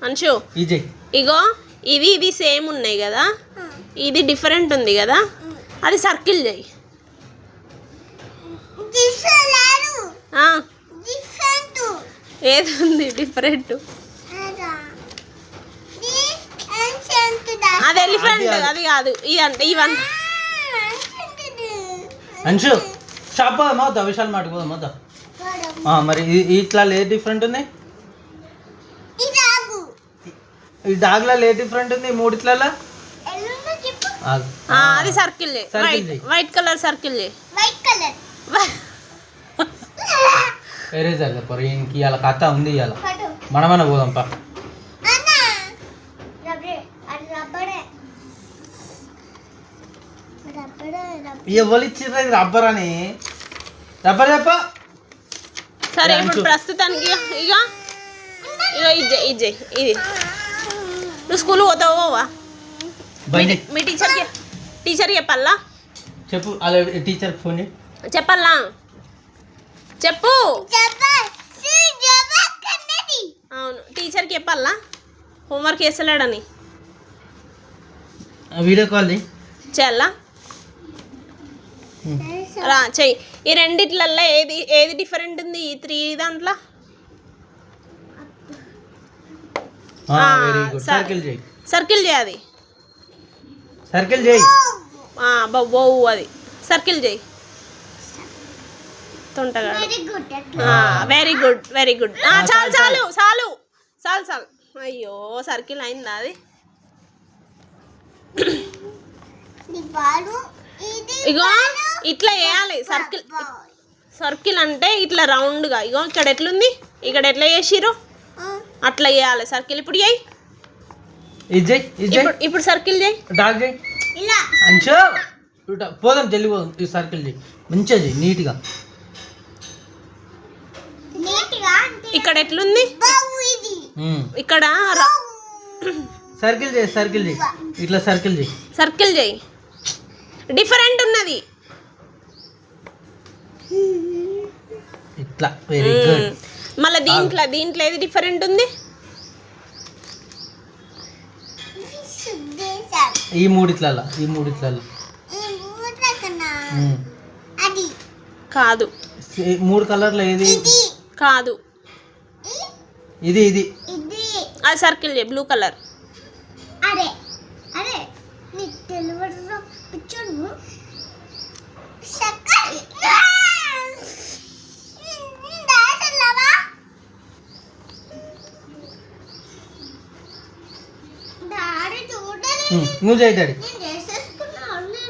అంశు ఇగో ఇది సేమ్ ఉన్నాయి కదా, ఇది డిఫరెంట్ ఉంది కదా, అది సర్కిల్ చేయి. ఏది ఉంది డిఫరెంట్? అది ఎలిఫెంట్, అది కాదు. ఇదంటే ఇవన్నీ అంశు షాప్ పోదాం, విశాల్ మాట పోదాం వద్దా. మరి ఇట్లా ఏ డిఫరెంట్ ఉంది? ఈ డాగ్లా ఏ డిఫరెంట్ ఉంది? మూడిట్లలో అది సర్కిల్ వైట్ కలర్ సర్కిల్ వేరే జరగదు. ఇంక ఇవాళ కథ ఉంది, ఇవాళ మనమన పోదాం పా. ఎవరు ఇచ్చిండ్రు ఇది రబ్బర్ అని? రబ్బర్ చెప్ప. సరే ఇప్పుడు ప్రస్తుతానికి ఇక ఇది నువ్వు స్కూల్ పోతావా? మీ టీచర్ చెప్పాలా? చెప్పు. అలా టీచర్ ఫోన్ చేయి. చెప్పాలా? చెప్పు. అవును, టీచర్కి చెప్పాలా హోంవర్క్ చేస్తలేడని. వీడియో కాల్ చేయాలా? రా చెయ్యి. ఈ రెండిట్లల్లో ఏది డిఫరెంట్ ఉంది? ఈ 3 దాంట్లో సర్కిల్ చేయాలి. సర్కిల్ చేయి. అది సర్కిల్ చేయి. తొంటగా. Very good very good. చాలు చాలు చాలు చాలు చాలు. అయ్యో సర్కిల్ అయిందా అది? ఇగో ఇట్లా వేయాలి సర్కిల్. సర్కిల్ అంటే ఇట్లా రౌండ్గా. ఇగో ఇక్కడ ఎట్లుంది, ఇక్కడ ఎట్లా చేసిరు అట్లా వేయాలి సర్కిల్. ఇప్పుడు చేయి. ఇప్పుడు సర్కిల్ చేయి. పోదాం జల్లి పోదాం. ఈ సర్కిల్ చేయి మంచిగా చేయి, నీట్గా. ఇక్కడ ఎట్లుంది? ఇక్కడ సర్కిల్ చేయి. సర్కిల్ చేయి. ఇట్లా సర్కిల్ చేయి. సర్కిల్ చేయి. డిఫరెంట్ ఉన్నది ఇట్లా. Very good. మళ్ళీ దీంట్లో ఏది డిఫరెంట్ ఉంది? ఈ మూడిట్లలో కాదు. 3 కలర్లో ఏది కాదు? ఇది అది సర్కిల్ చేయి. Blue colour. నువ్వు చేయి డాడీ.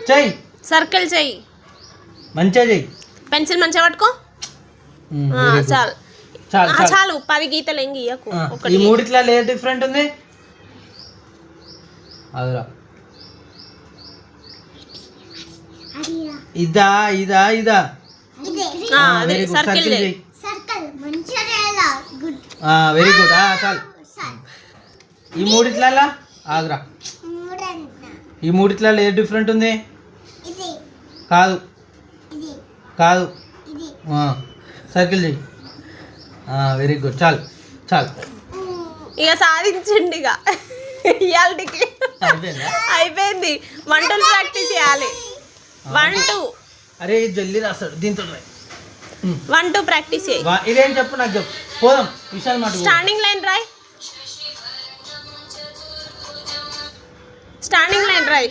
చెయ్యి. సర్కిల్ చెయ్యి. మంచిగా చెయ్యి. పెన్సిల్ మంచిగా పట్టుకో. చాలు చాలు. 10 గీతలు ఏం గీయకు. ఈ మూడిట్లో ఏ డిఫరెంట్ ఉంది? అదిరా. ఇదా ఇదా ఇదా? సర్కిల్ చేయి. Very good. చాలు. ఈ మూడిట్లలో ఆగురా. ఈ మూడిట్లలో ఏ డిఫరెంట్ ఉంది? కాదు కాదు. సర్కిల్ చెయ్యి. Very good. చాలు చాలు. ఇక సాధించండి. ఇక ఇవాళకి అయిపోయింది. 1 2 ప్రాక్టీస్ చేయాలి. 1 2. అరే జల్దీ రాస్తాడు దీంతో. 1 2 ప్రాక్టీస్ చేయి. ఇదేం చెప్పు నాకు చెప్పు. పోదాం విశాల్ మాట. స్టాండింగ్ లైన్ రాయ్. Standing line Roy.